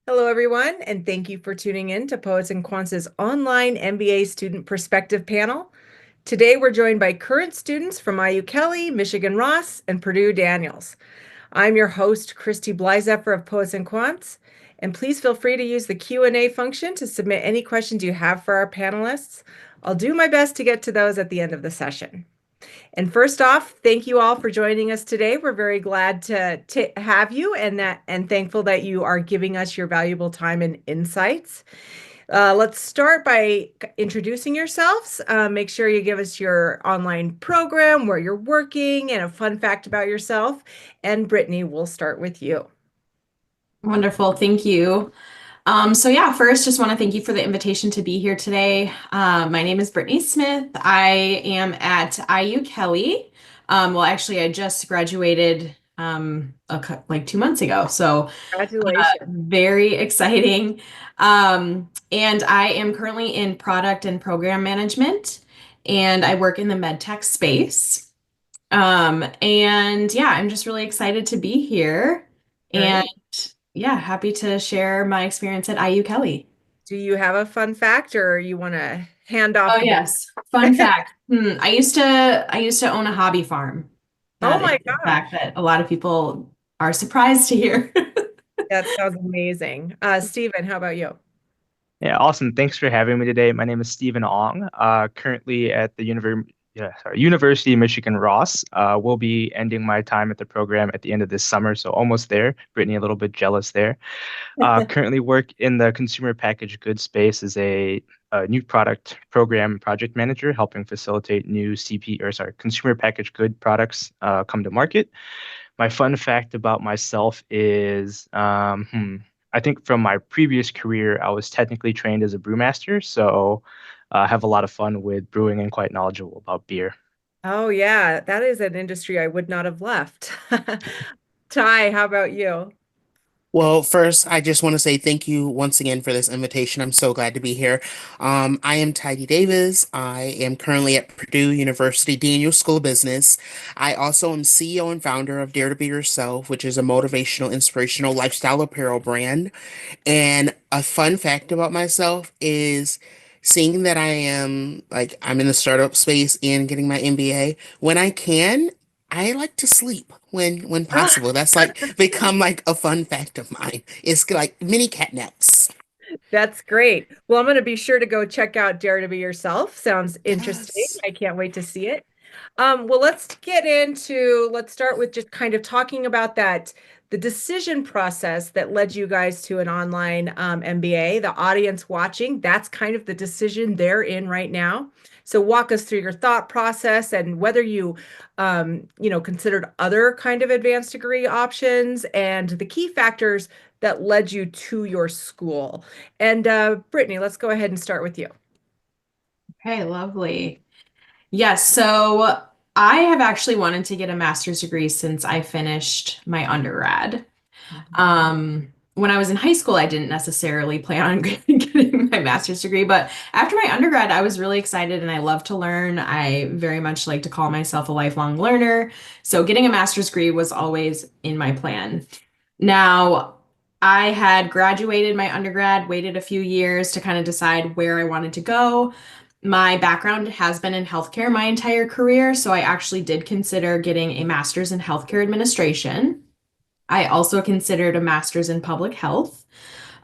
Hello, everyone, and thank you for tuning in to Poets and Quants' online MBA student perspective panel. Today, we're joined by current students from IU Kelley, Michigan Ross, and Purdue Daniels. I'm your host, Christy Blyzeffer of Poets and Quants, and please feel free to use the Q&A function to submit any questions you have for our panelists. I'll do my best to get to those at the end of the session. And first off, thank you all for joining us today. We're very glad to have you and thankful that you are giving us your valuable time and insights. Let's start by introducing yourselves. Make sure you give us your online program, where you're working, and a fun fact about yourself. And Brittany, we'll start with you. Wonderful. Thank you. First, just want to thank you for the invitation to be here today. My name is Brittany Smith. I am at IU Kelley. Actually, I just graduated like 2 months ago, so Congratulations. very exciting. And I am currently in product and program management, and I work in the med tech space. I'm just really excited to be here. And Great. yeah, happy to share my experience at IU Kelley. Do you have a fun fact or you want to hand off Oh the ball? yes, fun fact. I used to own a hobby farm. Oh That is my a fact gosh, that a lot of people are surprised to hear. that sounds amazing. Stephen, how about you? Yeah, awesome. Thanks for having me today. My name is Stephen Ong, currently at the University of Michigan Ross. Will be ending my time at the program at the end of this summer, so almost there. Brittany, a little bit jealous there. Currently work in the consumer packaged goods space as a new product program project manager, helping facilitate new consumer packaged good products come to market. My fun fact about myself is, I think from my previous career, I was technically trained as a brewmaster, so I have a lot of fun with brewing and quite knowledgeable about beer. Oh, yeah, that is an industry I would not have left. Ty, how about you? Well, first, I just want to say thank you once again for this invitation. I'm so glad to be here. I am Tidy Davis. I am currently at Purdue University Daniels School of Business. I also am CEO and founder of Dare to Be Yourself, which is a motivational, inspirational lifestyle apparel brand. And a fun fact about myself is seeing that I'm in the startup space and getting my MBA. When I can, I like to sleep when possible. That's like become like a fun fact of mine. It's like mini cat naps. That's great. Well, I'm going to be sure to go check out Dare to Be Yourself. Sounds interesting. Yes. I can't wait to see it. Well, let's start with just kind of talking about the decision process that led you guys to an online MBA, the audience watching, that's kind of the decision they're in right now. So walk us through your thought process and whether you considered other kind of advanced degree options and the key factors that led you to your school. And Brittany, let's go ahead and start with you. Okay, lovely. Yes, so I have actually wanted to get a master's degree since I finished my undergrad. When I was in high school, I didn't necessarily plan on getting my master's degree, but after my undergrad, I was really excited and I love to learn. I very much like to call myself a lifelong learner. So getting a master's degree was always in my plan. Now, I had graduated my undergrad, waited a few years to kind of decide where I wanted to go. My background has been in healthcare my entire career, so I actually did consider getting a master's in healthcare administration. I also considered a master's in public health.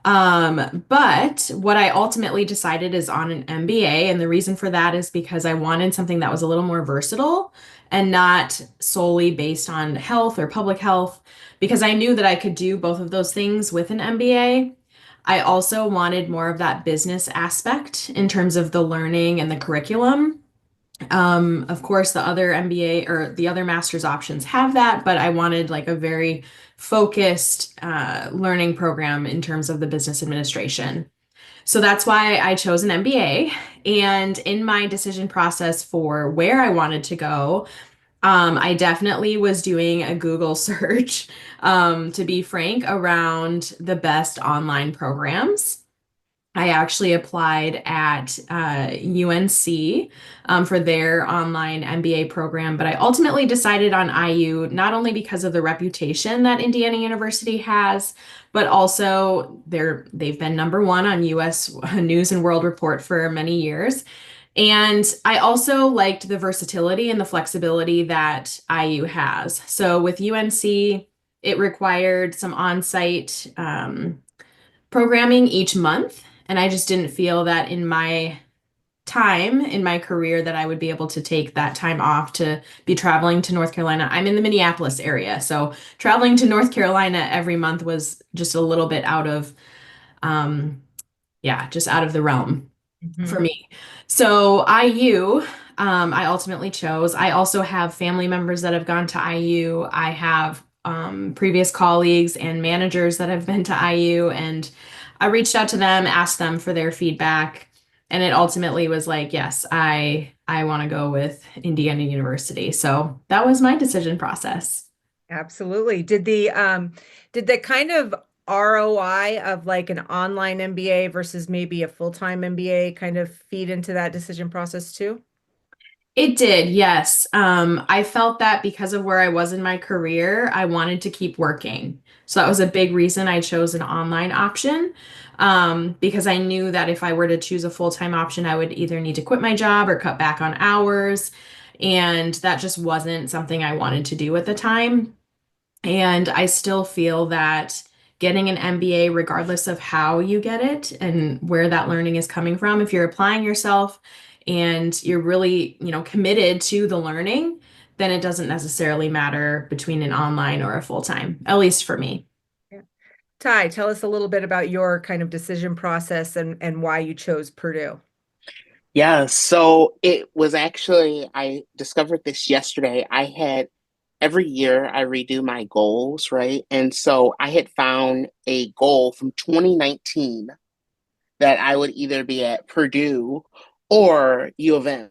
But what I ultimately decided is on an MBA, and the reason for that is because I wanted something that was a little more versatile and not solely based on health or public health, because I knew that I could do both of those things with an MBA. I also wanted more of that business aspect in terms of the learning and the curriculum. Of course, the other MBA or the other master's options have that, but I wanted like a very focused learning program in terms of the business administration. So that's why I chose an MBA. And in my decision process for where I wanted to go, I definitely was doing a Google search, to be frank, around the best online programs. I actually applied at UNC for their online MBA program, but I ultimately decided on IU not only because of the reputation that Indiana University has, but also they've been number one on US News and World Report for many years. And I also liked the versatility and the flexibility that IU has. So with UNC, it required some on-site programming each month. And I just didn't feel that in my time in my career that I would be able to take that time off to be traveling to North Carolina. I'm in the Minneapolis area, so traveling to North Carolina every month was just a little bit out of, yeah, just out of the realm for Mhm. me. So IU, I ultimately chose. I also have family members that have gone to IU. I have previous colleagues and managers that have been to IU, and I reached out to them, asked them for their feedback, and it ultimately was like, yes, I want to go with Indiana University. So that was my decision process. Absolutely. Did the kind of ROI of like an online MBA versus maybe a full-time MBA kind of feed into that decision process too? It did, yes. I felt that because of where I was in my career, I wanted to keep working. So that was a big reason I chose an online option, because I knew that if I were to choose a full-time option, I would either need to quit my job or cut back on hours. And that just wasn't something I wanted to do at the time. And I still feel that getting an MBA, regardless of how you get it and where that learning is coming from, if you're applying yourself and you're really, committed to the learning, then it doesn't necessarily matter between an online or a full-time, at least for me. Yeah. Ty, tell us a little bit about your kind of decision process and why you chose Purdue. Yeah, so it was actually, I discovered this yesterday. I had every year I redo my goals, right? And so I had found a goal from 2019 that I would either be at Purdue or U of M,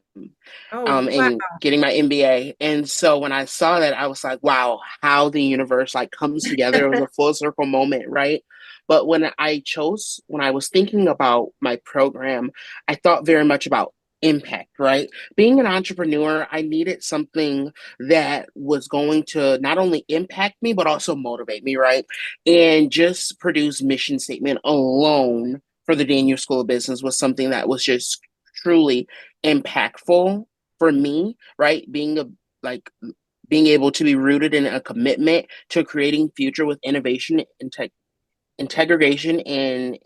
Oh, wow. and getting my MBA. And so when I saw that, I was like, wow, how the universe like comes together. It was a full circle moment, right? But when I was thinking about my program, I thought very much about impact, right? Being an entrepreneur, I needed something that was going to not only impact me, but also motivate me, right? And just Purdue's mission statement alone for the Daniels School of Business was something that was just truly impactful for me, right? Like being able to be rooted in a commitment to creating future with innovation and integration and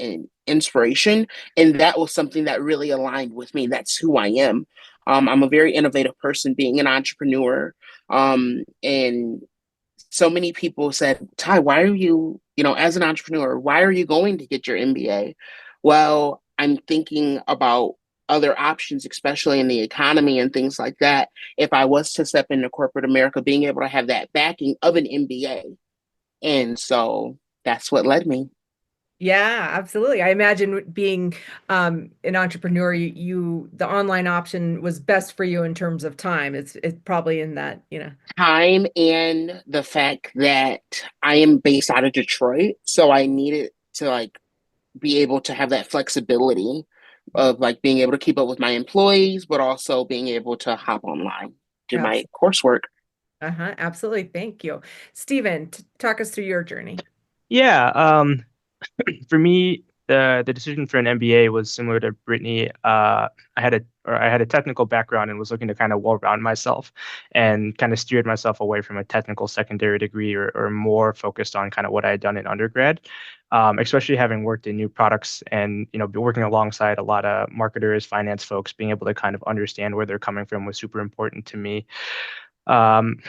inspiration. And that was something that really aligned with me. That's who I am. I'm a very innovative person, being an entrepreneur. And so many people said, Ty, why are you, as an entrepreneur, why are you going to get your MBA? Well, I'm thinking about other options, especially in the economy and things like that. If I was to step into corporate America, being able to have that backing of an MBA. And so that's what led me. Yeah, absolutely. I imagine being an entrepreneur, the online option was best for you in terms of time. It's probably in that. Time and the fact that I am based out of Detroit. So I needed to like be able to have that flexibility of like being able to keep up with my employees, but also being able to hop online, do my Absolutely. coursework. Uh-huh. Absolutely. Thank you. Stephen, talk us through your journey. Yeah, for me, the decision for an MBA was similar to Brittany. I had a technical background and was looking to kind of well-round myself and kind of steered myself away from a technical secondary degree or more focused on kind of what I had done in undergrad. Especially having worked in new products and be working alongside a lot of marketers, finance folks, being able to kind of understand where they're coming from was super important to me. Um,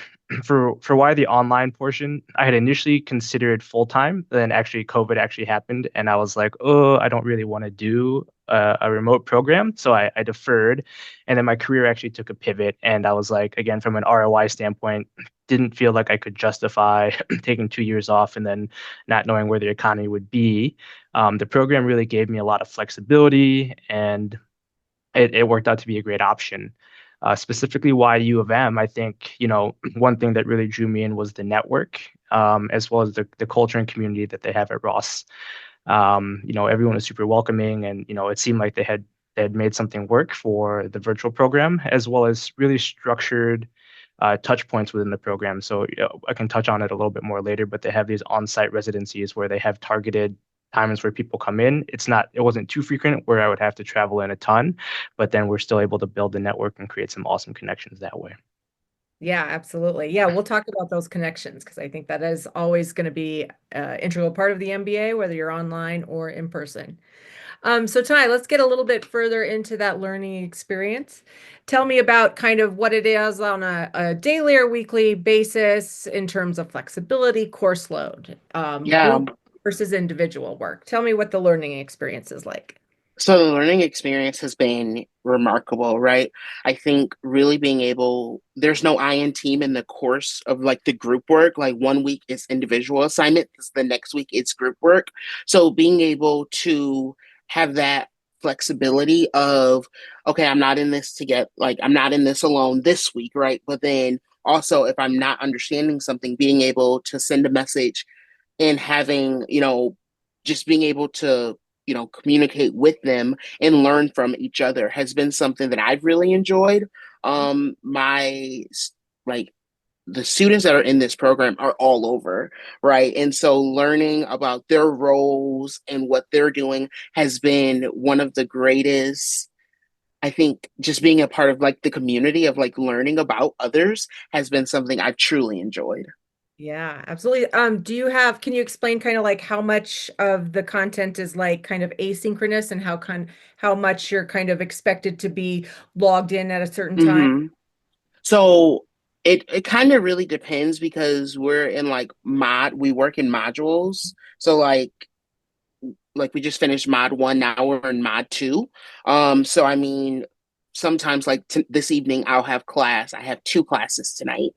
for why the online portion, I had initially considered full time. Then actually COVID actually happened, and I was like, oh, I don't really want to do a remote program, so I deferred. And then my career actually took a pivot, and I was like, again, from an ROI standpoint, didn't feel like I could justify taking 2 years off and then not knowing where the economy would be. The program really gave me a lot of flexibility, and it worked out to be a great option. Specifically, why U of M? I think one thing that really drew me in was the network, as well as the culture and community that they have at Ross. Everyone was super welcoming, and it seemed like they had made something work for the virtual program, as well as really structured touch points within the program. So I can touch on it a little bit more later, but they have these on-site residencies where they have targeted times where people come in. It wasn't too frequent where I would have to travel in a ton, but then we're still able to build the network and create some awesome connections that way. Yeah, absolutely. Yeah, we'll talk about those connections because I think that is always going to be an integral part of the MBA, whether you're online or in person. So Ty, let's get a little bit further into that learning experience. Tell me about kind of what it is on a daily or weekly basis in terms of flexibility, course load, Yeah. group versus individual work. Tell me what the learning experience is like. So the learning experience has been remarkable, right? I think really being able, there's no I in team in the course of like the group work. Like one week is individual assignment, because the next week it's group work. So being able to have that flexibility of, okay, I'm not in this to get, like, I'm not in this alone this week, right? But then also, if I'm not understanding something, being able to send a message and having, just being able to, communicate with them and learn from each other has been something that I've really enjoyed. My like the students that are in this program are all over, right? And so learning about their roles and what they're doing has been one of the greatest. I think just being a part of like the community of like learning about others has been something I've truly enjoyed. Yeah, absolutely. Can you explain kind of like how much of the content is like kind of asynchronous and how much you're kind of expected to be logged in at a certain time? hmm So it kind of really depends, because we're in like we work in modules. So like we just finished mod one, now we're in mod two. So I mean, sometimes like this evening I'll have class. I have two classes tonight.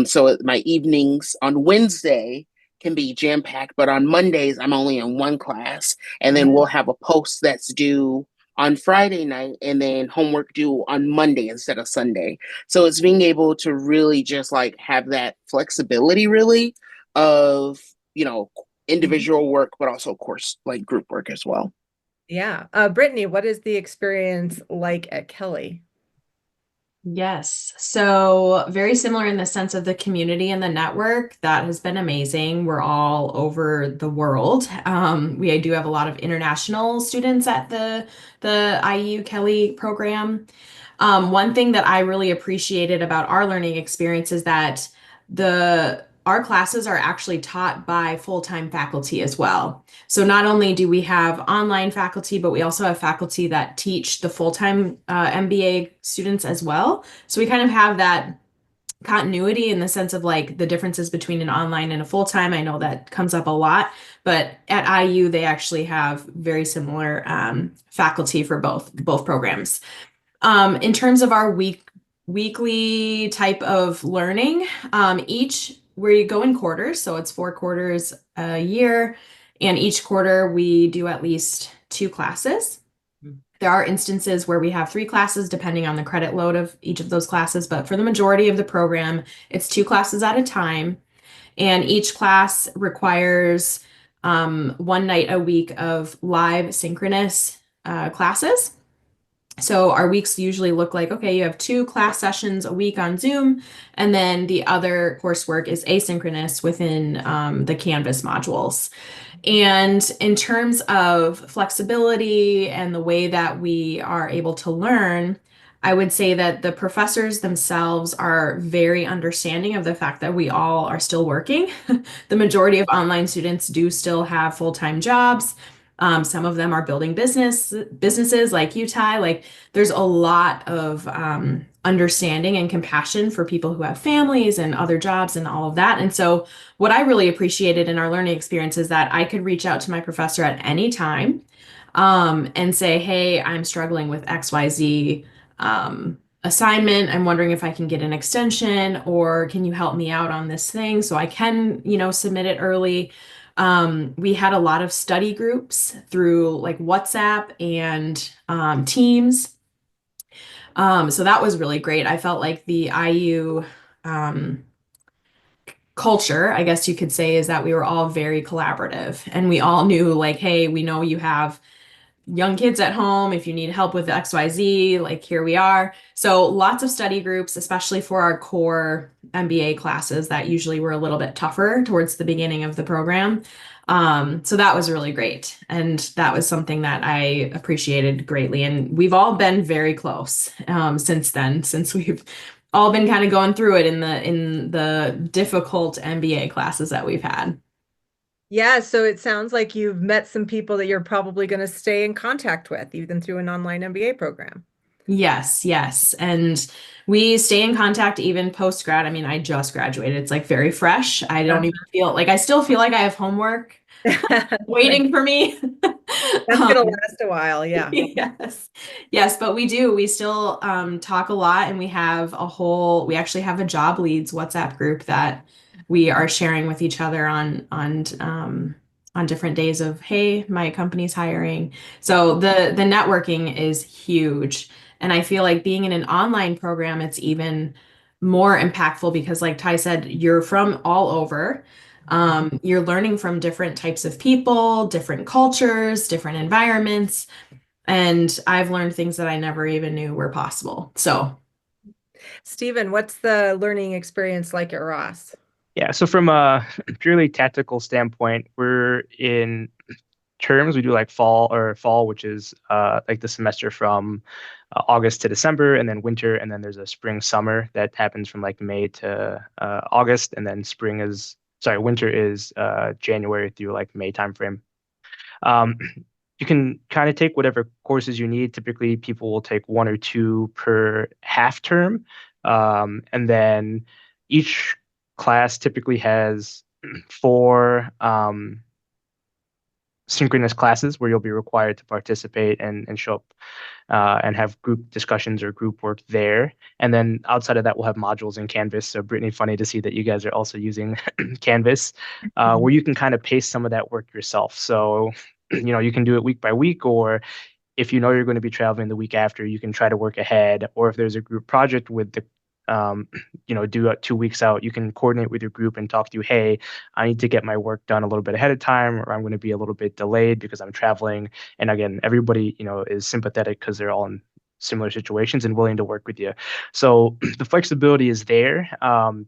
So my evenings on Wednesday can be jam packed, but on Mondays I'm only in one class, and then we'll have a post that's due on Friday night, and then homework due on Monday instead of Sunday. So it's being able to really just like have that flexibility, really, of Mhm. individual work, but also, of course, like group work as well. Yeah. Brittany, what is the experience like at Kelley? Yes. So very similar in the sense of the community and the network. That has been amazing. We're all over the world. We do have a lot of international students at the IU Kelley program. One thing that I really appreciated about our learning experience is that our classes are actually taught by full-time faculty as well. So not only do we have online faculty, but we also have faculty that teach the full-time MBA students as well. So we kind of have that continuity in the sense of like the differences between an online and a full-time. I know that comes up a lot, but at IU they actually have very similar faculty for both programs. In terms of our weekly type of learning, each we go in quarters, so it's 4 quarters a year, and each quarter we do at least 2 classes. There are instances where we have 3 classes depending on the credit load of each of those classes, but for the majority of the program, it's 2 classes at a time, and each class requires one night a week of live synchronous classes. So our weeks usually look like, okay, you have 2 class sessions a week on Zoom, and then the other coursework is asynchronous within the Canvas modules. And in terms of flexibility and the way that we are able to learn, I would say that the professors themselves are very understanding of the fact that we all are still working. The majority of online students do still have full-time jobs. Some of them are building businesses like you, Ty. Like there's a lot of understanding and compassion for people who have families and other jobs and all of that. And so what I really appreciated in our learning experience is that I could reach out to my professor at any time and say, hey, I'm struggling with XYZ assignment. I'm wondering if I can get an extension, or can you help me out on this thing so I can, submit it early. We had a lot of study groups through like WhatsApp and Teams. So that was really great. I felt like the IU culture, I guess you could say, is that we were all very collaborative and we all knew like, hey, we know you have young kids at home. If you need help with XYZ, like here we are. So lots of study groups, especially for our core MBA classes that usually were a little bit tougher towards the beginning of the program. So that was really great. And that was something that I appreciated greatly. And we've all been very close since then, since we've all been kind of going through it in the difficult MBA classes that we've had. Yeah, so it sounds like you've met some people that you're probably going to stay in contact with, even through an online MBA program. Yes, yes. And we stay in contact even post grad. I mean, I just graduated. It's like very fresh. I don't even feel like I still feel like I have homework Right. waiting for me. That's going to Um, last a while. Yeah. yes. Yes, but we do. We still talk a lot and we actually have a job leads WhatsApp group that we are sharing with each other on different days of, hey, my company's hiring. So the networking is huge. And I feel like being in an online program, it's even more impactful because like Ty said, you're from all over. You're learning from different types of people, different cultures, different environments. And I've learned things that I never even knew were possible. So, Stephen, what's the learning experience like at Ross? Yeah, so from a purely tactical standpoint, we're in terms. We do like fall, which is like the semester from August to December, and then winter, and then there's a spring summer that happens from like May to August, and then winter is January through like May timeframe. Um, you can kind of take whatever courses you need. Typically, people will take one or two per half term. And then each class typically has four synchronous classes where you'll be required to participate and show up and have group discussions or group work there. And then outside of that, we'll have modules in Canvas. So Brittany, funny to see that you guys are also using Canvas, where you can kind of pace some of that work yourself. So, you can do it week by week, or if you know you're going to be traveling the week after, you can try to work ahead. Or if there's a group project with the, due 2 weeks out, you can coordinate with your group and talk to, hey, I need to get my work done a little bit ahead of time, or I'm going to be a little bit delayed because I'm traveling. And again, everybody, is sympathetic because they're all in similar situations and willing to work with you. So the flexibility is there.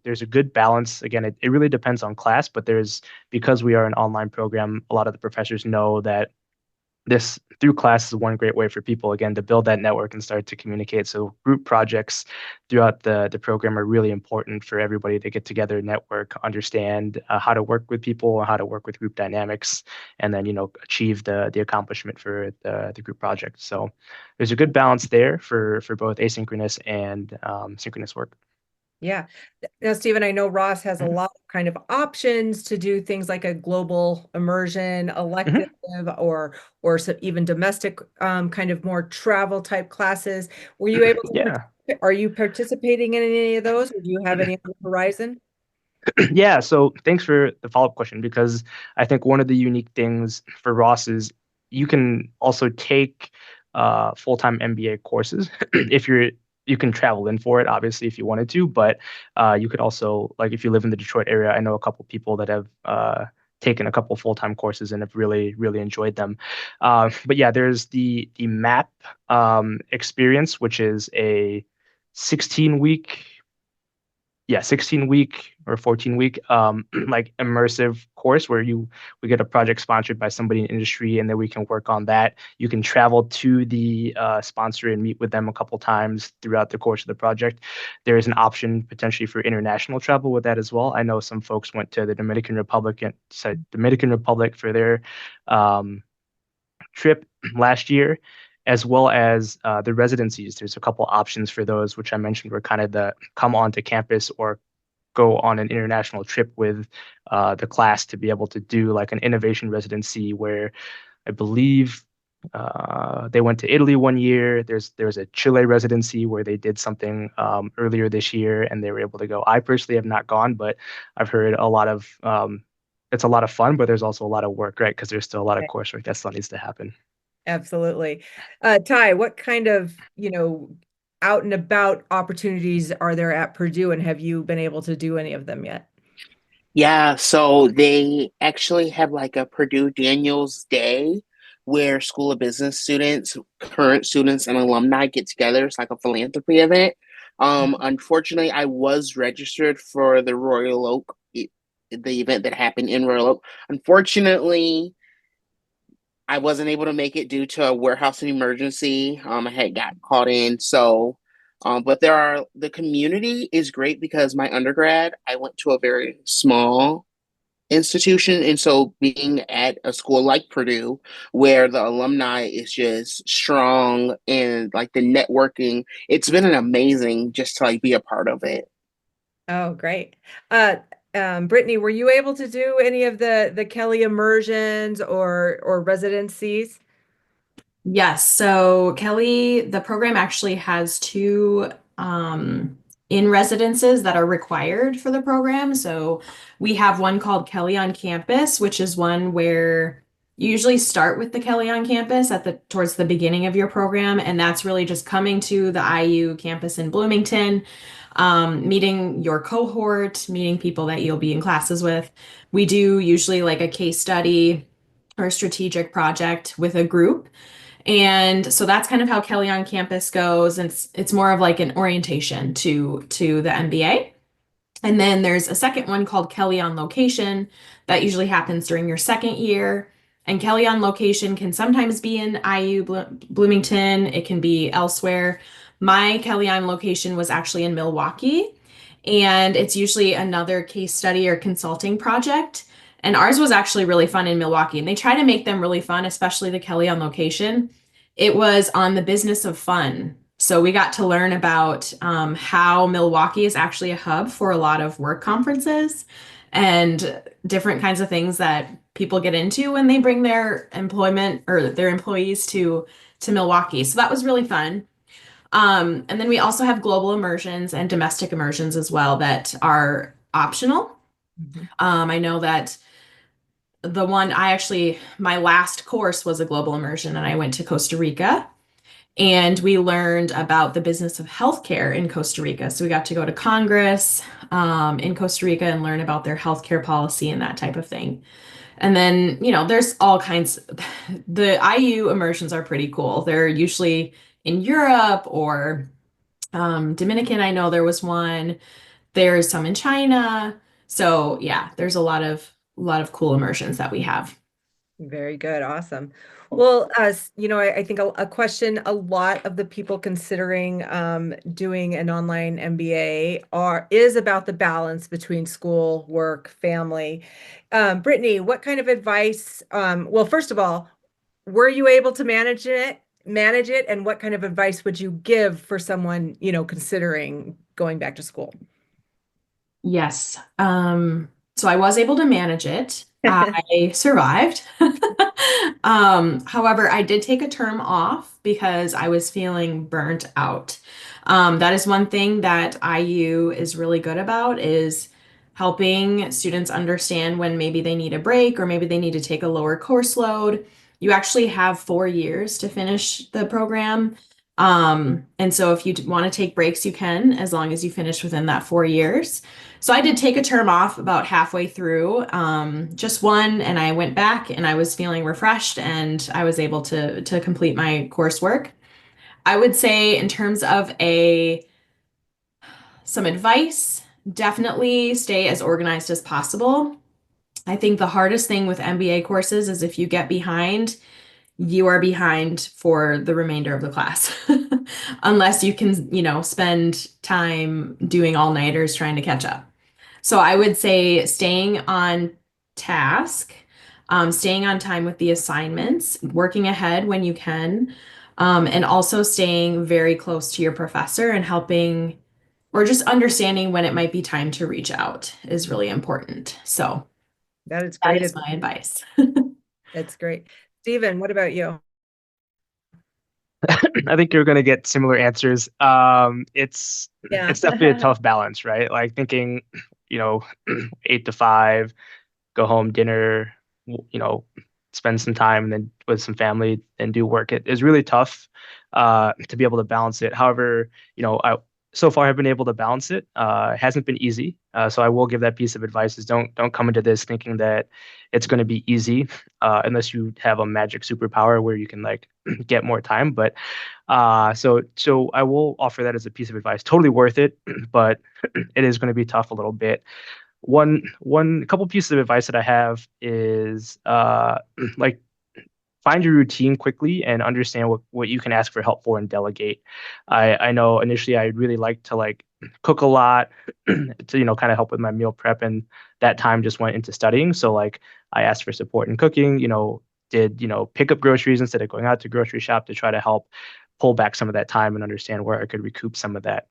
There's a good balance. Again, it really depends on class, but because we are an online program, a lot of the professors know that this through class is one great way for people again to build that network and start to communicate. So group projects throughout the program are really important for everybody to get together, network, understand how to work with people, how to work with group dynamics, and then achieve the accomplishment for the group project. So there's a good balance there for both asynchronous and synchronous work. Yeah. Now, Stephen, I know Ross has a Mhm. lot of kind of options to do things like a global immersion, elective, Mhm. or even domestic kind of more travel type classes. Were you able to Yeah. Are you participating in any of those, or do you have any on the horizon? Yeah, so thanks for the follow-up question because I think one of the unique things for Ross is you can also take full-time MBA courses if you can travel in for it, obviously, if you wanted to, but you could also, like if you live in the Detroit area, I know a couple people that have taken a couple full-time courses and have really, really enjoyed them. But yeah, there's the MAP experience, which is a 16-week 16-week or 14-week like immersive course where we get a project sponsored by somebody in industry and then we can work on that. You can travel to the sponsor and meet with them a couple times throughout the course of the project. There is an option potentially for international travel with that as well. I know some folks went to the Dominican Republic for their trip last year, as well as the residencies. There's a couple options for those, which I mentioned were kind of the come onto campus or go on an international trip with the class to be able to do like an innovation residency where I believe they went to Italy one year. There's a Chile residency where they did something earlier this year and they were able to go. I personally have not gone, but I've heard it's a lot of fun, but there's also a lot of work, right? Because there's still a lot of coursework that still needs to happen. Absolutely. Ty, what kind of, out and about opportunities are there at Purdue, and have you been able to do any of them yet? Yeah, so they actually have like a Purdue Daniels Day where School of Business students, current students, and alumni get together. It's like a philanthropy event. Unfortunately, I was registered for the Royal Oak, the event that happened in Royal Oak. Unfortunately, I wasn't able to make it due to a warehousing emergency. I had got caught in. But the community is great because my undergrad, I went to a very small institution. And so being at a school like Purdue, where the alumni is just strong and like the networking, it's been an amazing just to like be a part of it. Oh, great. Uh, Brittany, were you able to do any of the Kelly immersions or residencies? Yes, so Kelly, the program actually has two in residences that are required for the program. So we have one called Kelly on Campus, which is one where you usually start with the Kelly on Campus at the towards the beginning of your program, and that's really just coming to the IU campus in Bloomington, meeting your cohort, meeting people that you'll be in classes with. We do usually like a case study or a strategic project with a group. And so that's kind of how Kelly on Campus goes. And it's more of like an orientation to the MBA. And then there's a second one called Kelly on Location that usually happens during your second year. And Kelly on Location can sometimes be in IU Bloomington, it can be elsewhere. My Kelly on Location was actually in Milwaukee, and it's usually another case study or consulting project. And ours was actually really fun in Milwaukee. And they try to make them really fun, especially the Kelly on Location. It was on the business of fun. So we got to learn about how Milwaukee is actually a hub for a lot of work conferences and different kinds of things that people get into when they bring their employment or their employees to Milwaukee. So that was really fun. And then we also have global immersions and domestic immersions as well that are optional. Mhm. I know that the one I actually, my last course was a global immersion, and I went to Costa Rica and we learned about the business of healthcare in Costa Rica. So we got to go to Congress in Costa Rica and learn about their healthcare policy and that type of thing. And then, there's all kinds. The IU immersions are pretty cool. They're usually in Europe or Dominican. I know there was one. There's some in China. So yeah, there's a lot of cool immersions that we have. Very good. Awesome. Well, I think a question a lot of the people considering doing an online MBA is about the balance between school, work, family. Brittany, what kind of advice? Well, first of all, were you able to manage it, and what kind of advice would you give for someone, considering going back to school? Yes. So I was able to manage it. I survived. However, I did take a term off because I was feeling burnt out. That is one thing that IU is really good about is helping students understand when maybe they need a break or maybe they need to take a lower course load. You actually have 4 years to finish the program. And so if you want to take breaks, you can, as long as you finish within that 4 years. So I did take a term off about halfway through, just one, and I went back and I was feeling refreshed and I was able to complete my coursework. I would say in terms of a some advice, definitely stay as organized as possible. I think the hardest thing with MBA courses is if you get behind, you are behind for the remainder of the class. Unless you can, spend time doing all-nighters trying to catch up. So I would say staying on task, staying on time with the assignments, working ahead when you can, and also staying very close to your professor and helping or just understanding when it might be time to reach out is really important. So That is that great. is my advice. That's great. Stephen, what about you? I think you're going to get similar answers. Yeah. It's definitely a tough balance, right? Like thinking, you know, 8 to 5, go home, dinner, spend some time and then with some family and do work. It is really tough to be able to balance it. However, so far I've been able to balance it. It hasn't been easy. So I will give that piece of advice is don't come into this thinking that it's going to be easy, unless you have a magic superpower where you can like get more time. But so I will offer that as a piece of advice. Totally worth it, but it is going to be tough a little bit. One couple pieces of advice that I have is like find your routine quickly and understand what you can ask for help for and delegate. I know initially I really like to like cook a lot to kind of help with my meal prep, and that time just went into studying. So like I asked for support in cooking, did pick up groceries instead of going out to grocery shop to try to help pull back some of that time and understand where I could recoup some of that.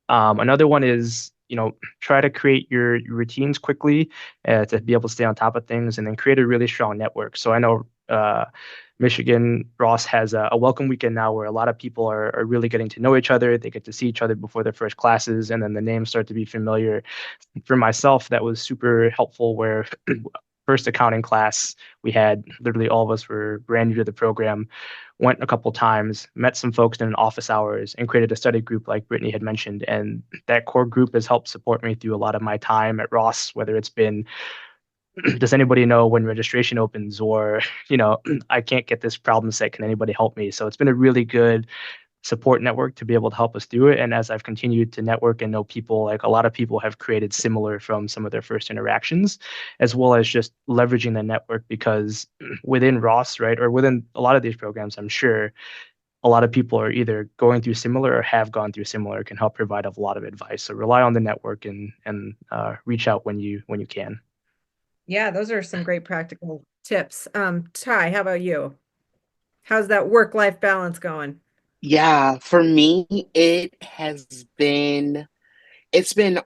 Another one is, try to create your routines quickly to be able to stay on top of things, and then create a really strong network. So I know Michigan Ross has a welcome weekend now where a lot of people are really getting to know each other. They get to see each other before their first classes, and then the names start to be familiar. For myself, that was super helpful where first accounting class we had, literally all of us were brand new to the program, went a couple times, met some folks in office hours, and created a study group like Brittany had mentioned. And that core group has helped support me through a lot of my time at Ross, whether it's been, does anybody know when registration opens, or, I can't get this problem set. Can anybody help me? So it's been a really good support network to be able to help us through it. And as I've continued to network and know people, like a lot of people have created similar from some of their first interactions, as well as just leveraging the network because within Ross, right, or within a lot of these programs, I'm sure a lot of people are either going through similar or have gone through similar, can help provide a lot of advice. So rely on the network and reach out when you can. Yeah, those are some great practical tips. Ty, how about you? How's that work-life balance going? Yeah, for me, it's been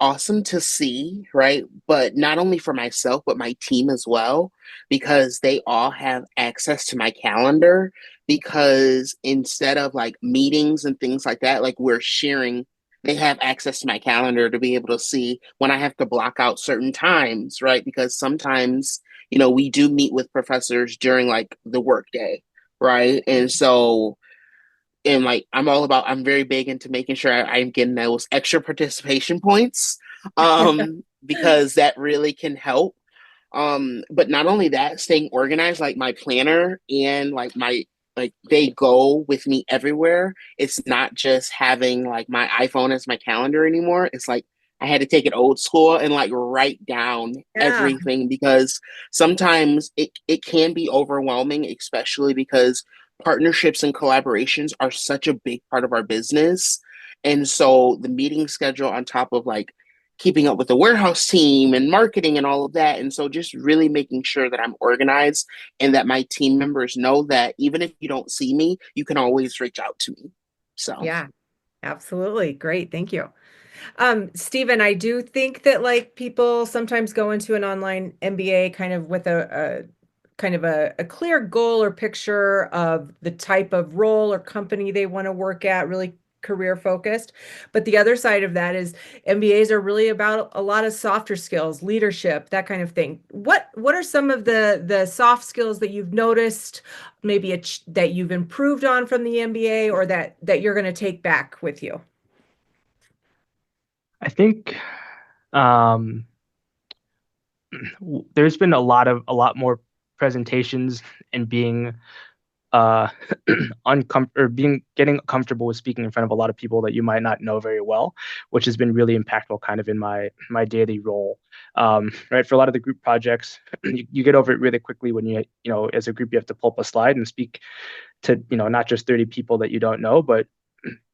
awesome to see, right? But not only for myself, but my team as well, because they all have access to my calendar. Because instead of like meetings and things like that, like we're sharing, they have access to my calendar to be able to see when I have to block out certain times, right? Because sometimes, we do meet with professors during like the workday, right? And like I'm very big into making sure I'm getting those extra participation points, because that really can help. But not only that, staying organized, like my planner and like they go with me everywhere. It's not just having like my iPhone as my calendar anymore. It's like I had to take it old school and like write down Yeah, everything, because sometimes it can be overwhelming, especially because partnerships and collaborations are such a big part of our business. And so the meeting schedule on top of like keeping up with the warehouse team and marketing and all of that. And so just really making sure that I'm organized and that my team members know that even if you don't see me, you can always reach out to me. So yeah, absolutely. Great. Thank you. Stephen, I do think that like people sometimes go into an online MBA kind of with a kind of a clear goal or picture of the type of role or company they want to work at, really career focused. But the other side of that is MBAs are really about a lot of softer skills, leadership, that kind of thing. What are some of the soft skills that you've noticed, maybe that you've improved on from the MBA, or that you're going to take back with you? I think um, there's been a lot more presentations and being uh uncomfortable or being getting comfortable with speaking in front of a lot of people that you might not know very well, which has been really impactful kind of in my daily role. Right, for a lot of the group projects, you get over it really quickly when as a group you have to pull up a slide and speak to not just 30 people that you don't know, but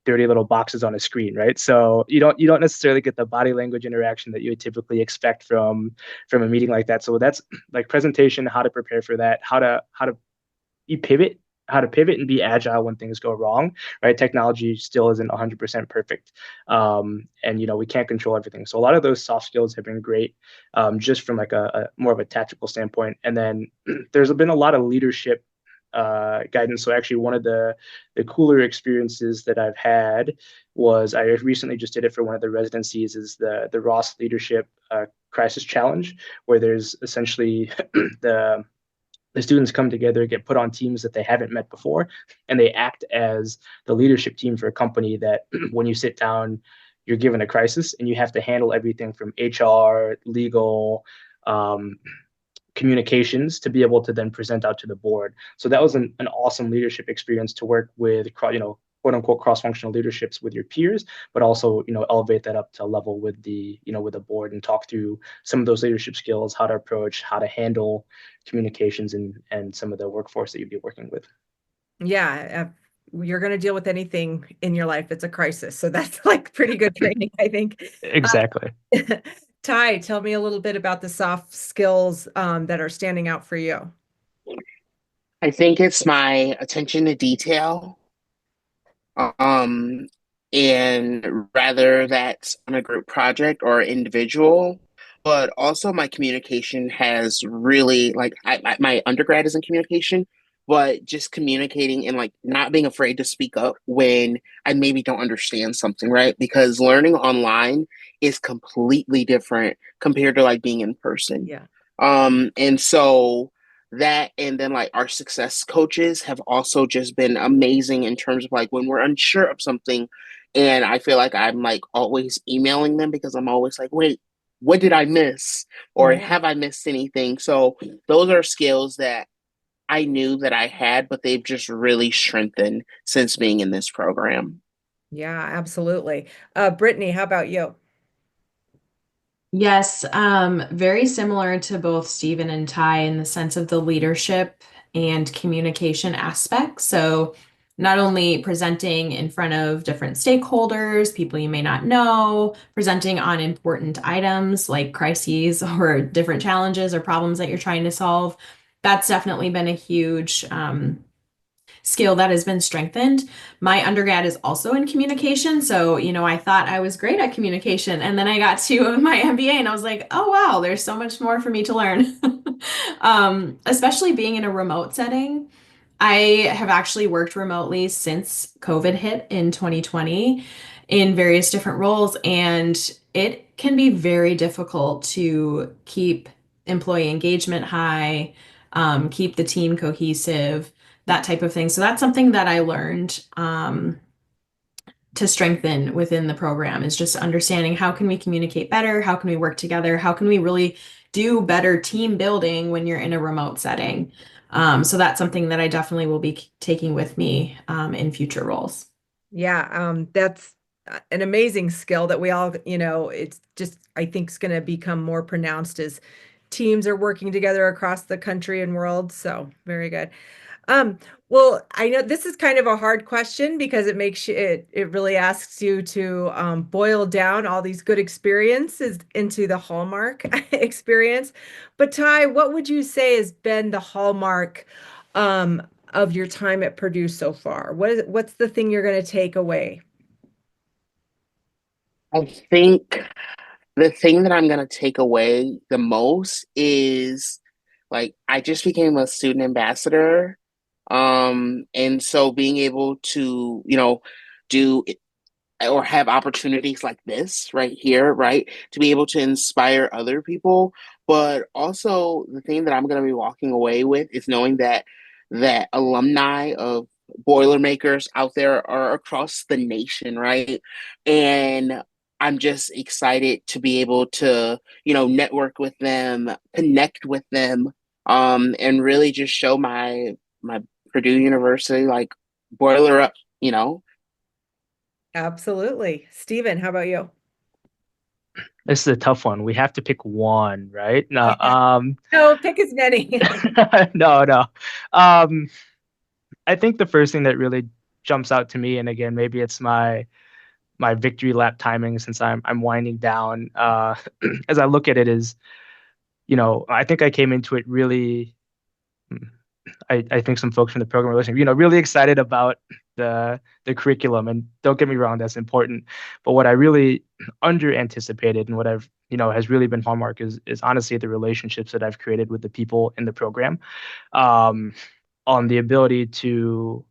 30 little boxes on a screen, right? So you don't necessarily get the body language interaction that you would typically expect from a meeting like that. So that's like presentation, how to prepare for that, how to you pivot, how to pivot and be agile when things go wrong, right? Technology still isn't 100% perfect. And, we can't control everything. So a lot of those soft skills have been great, just from like a more of a tactical standpoint. And then there's been a lot of leadership guidance. So actually one of the cooler experiences that I've had was I recently just did it for one of the residencies is the Ross Leadership Crisis Challenge, where there's essentially the the students come together, get put on teams that they haven't met before, and they act as the leadership team for a company that when you sit down, you're given a crisis and you have to handle everything from HR, legal, um, communications to be able to then present out to the board. So that was an awesome leadership experience to work with, quote unquote cross-functional leaderships with your peers, but also, elevate that up to a level with with the board and talk through some of those leadership skills, how to approach, how to handle communications and some of the workforce that you'd be working with. Yeah, you're going to deal with anything in your life. It's a crisis. So that's like pretty good training, I think. Exactly. Ty, tell me a little bit about the soft skills that are standing out for you. I think it's my attention to detail. Um, and rather that's on a group project or individual, but also my communication has really like my undergrad is in communication, but just communicating and like not being afraid to speak up when I maybe don't understand something, right? Because learning online is completely different compared to like being in person. Yeah. And so that and then like our success coaches have also just been amazing in terms of like when we're unsure of something, and I feel like I'm like always emailing them because I'm always like, wait, what did I miss, or Yeah. have I missed anything? So those are skills that I knew that I had, but they've just really strengthened since being in this program. Yeah, absolutely. Brittany, how about you? Yes, very similar to both Stephen and Ty in the sense of the leadership and communication aspect. So, not only presenting in front of different stakeholders, people you may not know, presenting on important items like crises or different challenges or problems that you're trying to solve. That's definitely been a huge skill that has been strengthened. My undergrad is also in communication. So, I thought I was great at communication. And then I got to my MBA and I was like, oh, wow, there's so much more for me to learn. Especially being in a remote setting. I have actually worked remotely since COVID hit in 2020 in various different roles. And it can be very difficult to keep employee engagement high, keep the team cohesive, that type of thing. So that's something that I learned to strengthen within the program is just understanding how can we communicate better? How can we work together? How can we really do better team building when you're in a remote setting? So that's something that I definitely will be taking with me in future roles. Yeah, that's an amazing skill that we all, it's just, I think, is going to become more pronounced as teams are working together across the country and world. So very good. Um, well, I know this is kind of a hard question because it makes you, it really asks you to boil down all these good experiences into the hallmark experience. But Ty, what would you say has been the hallmark um, of your time at Purdue so far? What's the thing you're going to take away? I think the thing that I'm going to take away the most is like I just became a student ambassador. And so being able to, do or have opportunities like this right here, right, to be able to inspire other people. But also, the thing that I'm going to be walking away with is knowing that alumni of Boilermakers out there are across the nation, right? And I'm just excited to be able to, network with them, connect with them, and really just show my Purdue University like boiler up, Absolutely. Stephen, how about you? This is a tough one. We have to pick one, right? No, No, pick as many. no, no. Um, I think the first thing that really jumps out to me, and again, maybe it's my victory lap timing since I'm winding down. As I look at it, is I think I came into it really. I think some folks from the program are listening, really excited about the curriculum. And don't get me wrong, that's important. But what I really under anticipated and what I've, has really been hallmark is honestly the relationships that I've created with the people in the program, um, on the ability to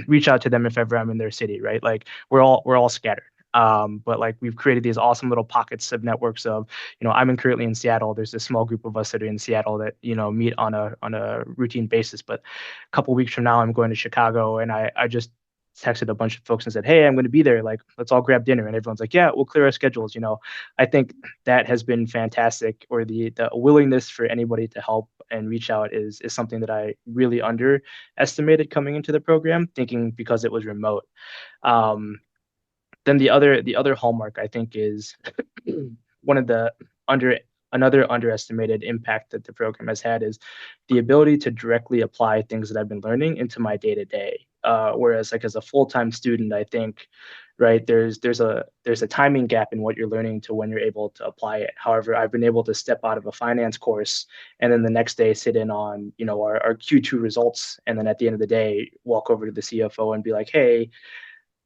reach out to them if ever I'm in their city, right? Like we're all scattered. But like we've created these awesome little pockets of networks of, I'm currently in Seattle. There's this small group of us that are in Seattle that, meet on a routine basis. But a couple weeks from now, I'm going to Chicago, and I just texted a bunch of folks and said, "Hey, I'm going to be there. Like, let's all grab dinner." And everyone's like, "Yeah, we'll clear our schedules." I think that has been fantastic, or the willingness for anybody to help and reach out is something that I really underestimated coming into the program, thinking because it was remote. Um, then the other hallmark I think is one of the under another underestimated impact that the program has had is the ability to directly apply things that I've been learning into my day to day. Whereas like as a full-time student, I think, right, there's a timing gap in what you're learning to when you're able to apply it. However, I've been able to step out of a finance course and then the next day sit in on, our Q2 results, and then at the end of the day walk over to the CFO and be like, "Hey,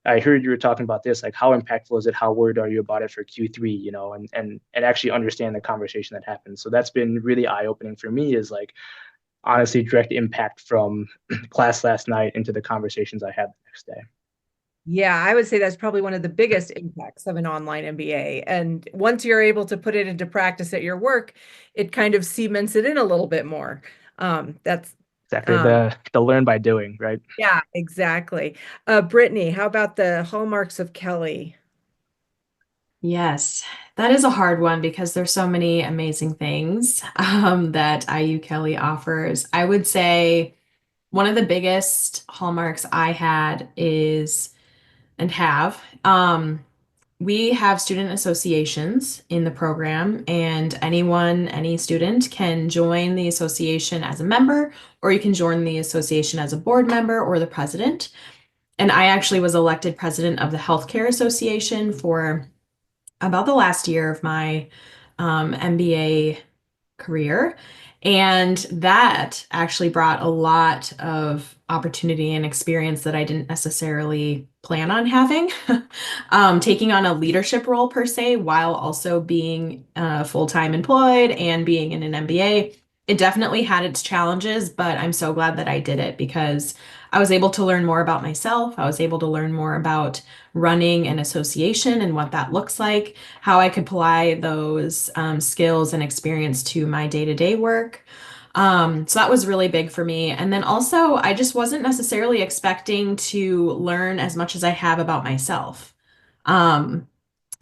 I heard you were talking about this. Like, how impactful is it? How worried are you about it for Q3? And actually understand the conversation that happens." So that's been really eye-opening for me, is like honestly direct impact from class last night into the conversations I had the next day. Yeah, I would say that's probably one of the biggest impacts of an online MBA. And once you're able to put it into practice at your work, it kind of cements it in a little bit more. That's Exactly. um, The learn by doing, right? yeah, exactly. Brittany, how about the hallmarks of Kelley? Yes, that is a hard one because there's so many amazing things that IU Kelley offers. I would say one of the biggest hallmarks I had is and have we have student associations in the program, and any student can join the association as a member, or you can join the association as a board member or the president. And I actually was elected president of the Healthcare Association for about the last year of my MBA career. And that actually brought a lot of opportunity and experience that I didn't necessarily plan on having. Taking on a leadership role per se, while also being full-time employed and being in an MBA, it definitely had its challenges, but I'm so glad that I did it because I was able to learn more about myself. I was able to learn more about running an association and what that looks like, how I could apply those skills and experience to my day-to-day work. So that was really big for me. And then also, I just wasn't necessarily expecting to learn as much as I have about myself. Um,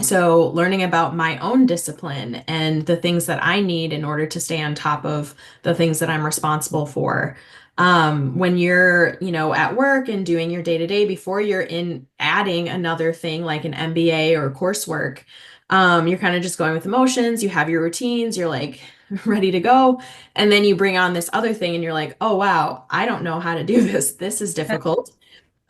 so learning about my own discipline and the things that I need in order to stay on top of the things that I'm responsible for. When you're, at work and doing your day to day before you're in adding another thing like an MBA or coursework, you're kind of just going with emotions. You have your routines, you're like ready to go. And then you bring on this other thing and you're like, oh, wow, I don't know how to do this. This is difficult.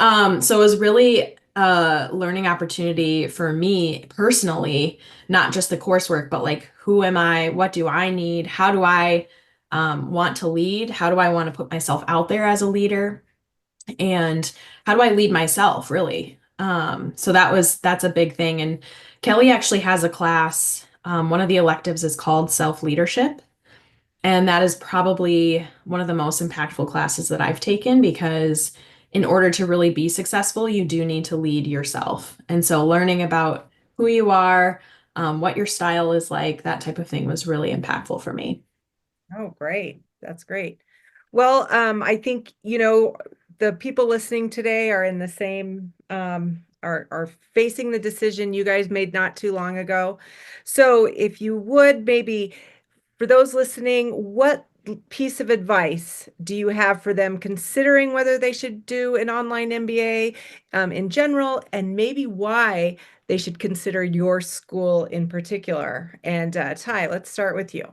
So it was really a learning opportunity for me personally, not just the coursework, but like, who am I? What do I need? How do I want to lead? How do I want to put myself out there as a leader? And how do I lead myself, really? So that's a big thing. And Kelly actually has a class. One of the electives is called self-leadership. And that is probably one of the most impactful classes that I've taken because in order to really be successful, you do need to lead yourself. And so learning about who you are, what your style is like, that type of thing was really impactful for me. Oh, great. That's great. Well, I think, the people listening today are in the same, are facing the decision you guys made not too long ago. So if you would maybe, for those listening, what piece of advice do you have for them considering whether they should do an online MBA in general, and maybe why they should consider your school in particular? And Ty, let's start with you.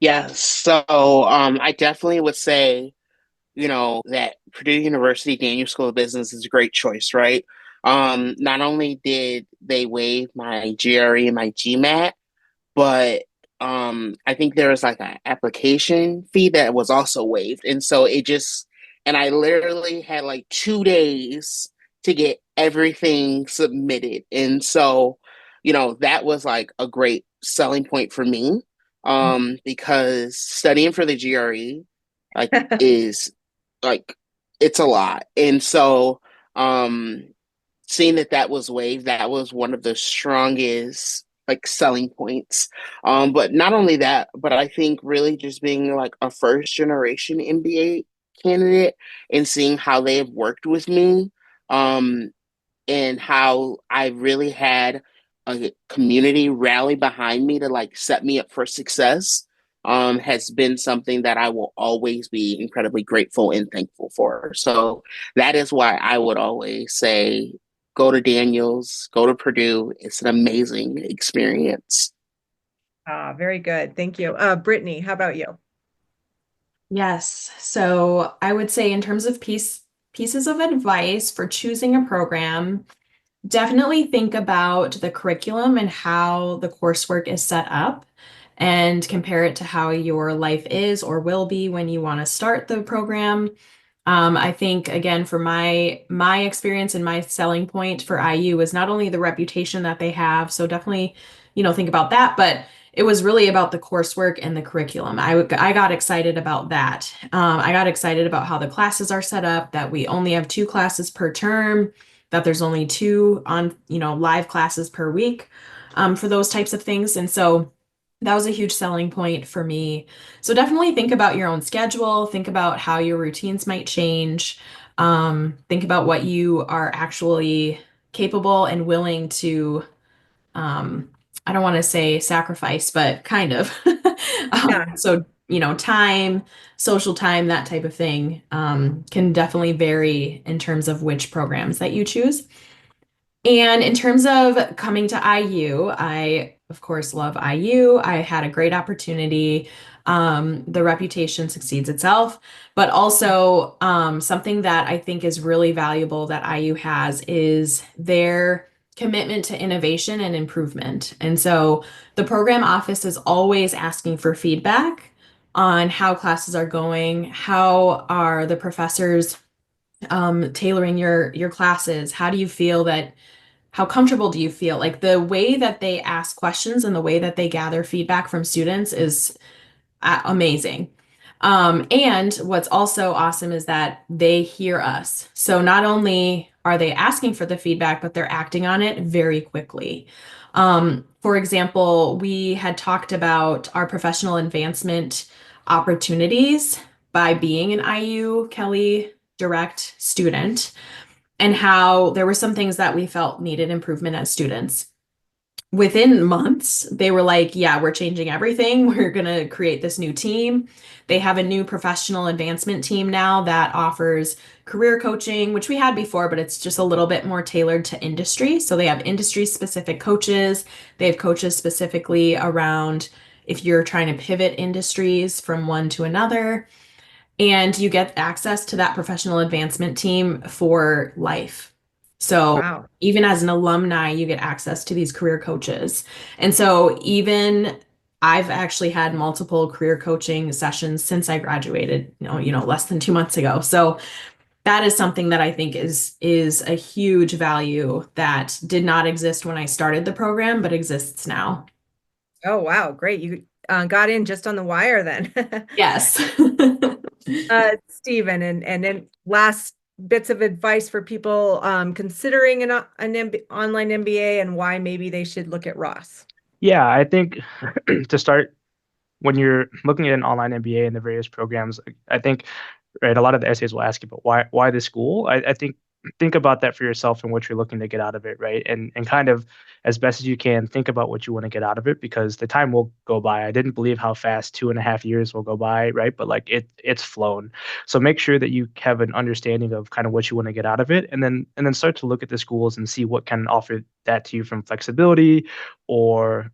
Yeah, so I definitely would say, that Purdue University Daniels School of Business is a great choice, right? Not only did they waive my GRE and my GMAT, but I think there was like an application fee that was also waived. And so and I literally had like 2 days to get everything submitted. And so, that was like a great selling point for me. Because studying for the GRE like is like it's a lot. And so seeing that was waived, that was one of the strongest like selling points. But not only that, but I think really just being like a first generation MBA candidate and seeing how they have worked with me, um, and how I really had a community rally behind me to like set me up for success, has been something that I will always be incredibly grateful and thankful for. So that is why I would always say go to Daniels, go to Purdue. It's an amazing experience. Very good. Thank you. Brittany, how about you? Yes. So I would say in terms of pieces of advice for choosing a program, definitely think about the curriculum and how the coursework is set up and compare it to how your life is or will be when you want to start the program. I think again, for my experience and my selling point for IU is not only the reputation that they have, so definitely, think about that, but it was really about the coursework and the curriculum. I got excited about that. I got excited about how the classes are set up, that we only have 2 classes per term, that there's only 2 on, live classes per week, for those types of things. And so that was a huge selling point for me. So definitely think about your own schedule, think about how your routines might change, think about what you are actually capable and willing to, I don't want to say sacrifice, but kind of. Yeah. So, time, social time, that type of thing, can definitely vary in terms of which programs that you choose. And in terms of coming to IU, I, of course, love IU. I had a great opportunity. The reputation succeeds itself, but also something that I think is really valuable that IU has is their commitment to innovation and improvement. And so the program office is always asking for feedback on how classes are going, how are the professors tailoring your classes, how do you feel that how comfortable do you feel? Like the way that they ask questions and the way that they gather feedback from students is amazing. And what's also awesome is that they hear us. So not only are they asking for the feedback, but they're acting on it very quickly. For example, we had talked about our professional advancement opportunities by being an IU Kelley direct student and how there were some things that we felt needed improvement as students. Within months, they were like, yeah, we're changing everything. We're going to create this new team. They have a new professional advancement team now that offers career coaching, which we had before, but it's just a little bit more tailored to industry. So they have industry specific coaches. They have coaches specifically around if you're trying to pivot industries from one to another, and you get access to that professional advancement team for life. So Wow. even as an alumni, you get access to these career coaches. And so even I've actually had multiple career coaching sessions since I graduated, less than 2 months ago. So that is something that I think is a huge value that did not exist when I started the program, but exists now. Oh, wow. Great. You got in just on the wire then. Yes. Stephen, and then last bits of advice for people considering online MBA and why maybe they should look at Ross. Yeah, I think to start, when you're looking at an online MBA and the various programs, I think, right, a lot of the essays will ask you, but why the school? I think about that for yourself and what you're looking to get out of it, right? And kind of as best as you can, think about what you want to get out of it because the time will go by. I didn't believe how fast 2.5 years will go by, right? But like it's flown. So make sure that you have an understanding of kind of what you want to get out of it, and then start to look at the schools and see what can offer that to you from flexibility or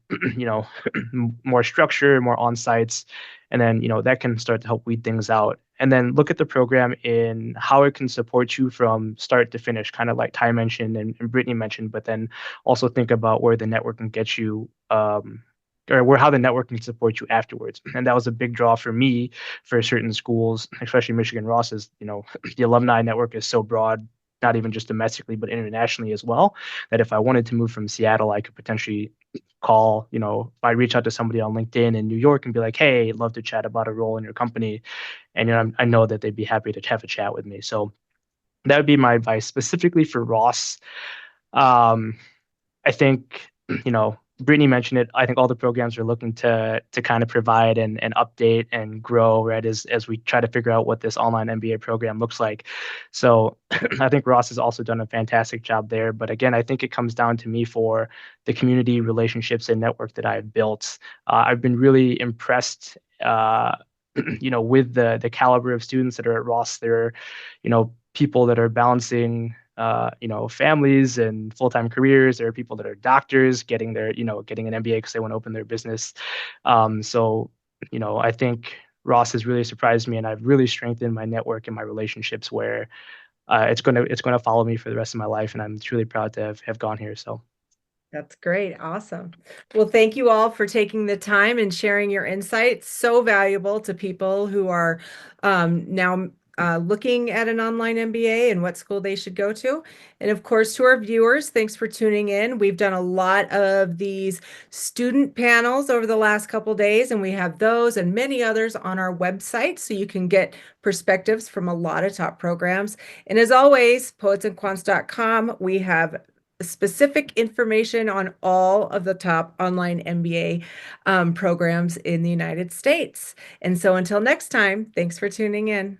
more structure, more on sites, and then that can start to help weed things out. And then look at the program in how it can support you from start to finish, kind of like Ty mentioned and Brittany mentioned, but then also think about where the network can get you, or where how the network can support you afterwards. And that was a big draw for me for certain schools, especially Michigan Ross, is the alumni network is so broad, not even just domestically, but internationally as well, that if I wanted to move from Seattle, I could potentially call, if I reach out to somebody on LinkedIn in New York and be like, hey, I'd love to chat about a role in your company. And I know that they'd be happy to have a chat with me. So that would be my advice specifically for Ross. I think, Brittany mentioned it. I think all the programs are looking to kind of provide and update and grow, right, as we try to figure out what this online MBA program looks like. So I think Ross has also done a fantastic job there. But again, I think it comes down to me for the community relationships and network that I've built. I've been really impressed, with the caliber of students that are at Ross. They're, people that are balancing families and full-time careers. There are people that are doctors getting an MBA because they want to open their business. So, I think Ross has really surprised me, and I've really strengthened my network and my relationships where it's gonna follow me for the rest of my life, and I'm truly proud to have gone here. So. That's great. Awesome. Well, thank you all for taking the time and sharing your insights. So valuable to people who are now looking at an online MBA and what school they should go to. And of course, to our viewers, thanks for tuning in. We've done a lot of these student panels over the last couple days, and we have those and many others on our website, so you can get perspectives from a lot of top programs. And as always, poetsandquants.com, we have specific information on all of the top online MBA programs in the United States. And so until next time, thanks for tuning in.